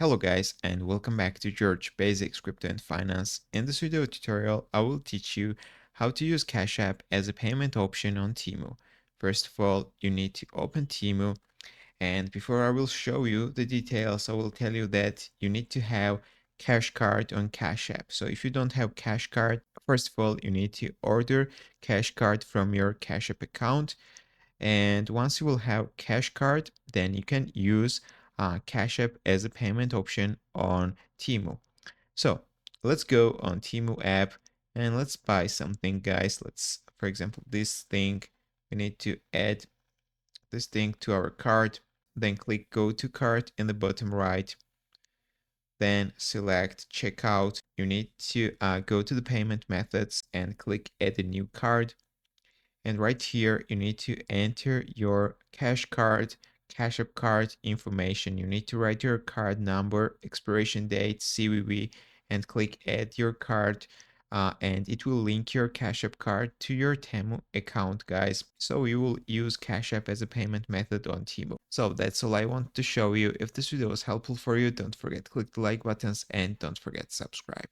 Hello guys and welcome back to George Basics Crypto and Finance. In this video tutorial, I will teach you how to use Cash App as a payment option on Temu. First of all, you need to open Temu, and before I will show you the details, I will tell you that you need to have Cash Card on Cash App. So if you don't have Cash Card, first of all, you need to order Cash Card from your Cash App account. And once you will have Cash Card, then you can use Cash App as a payment option on Temu. So let's go on Temu app and let's buy something, guys. Let's, for example, this thing. We need to add this thing to our cart. Then click Go to Cart in the bottom right. Then select Checkout. You need to go to the payment methods and click Add a new card. And right here, you need to enter your Cash App card information. You need to write your card number, expiration date, CVV, and click add your card. And it will link your Cash App card to your Temu account, guys. So you will use Cash App as a payment method on Temu. So that's all I want to show you. If this video was helpful for you, don't forget to click the like buttons and don't forget to subscribe.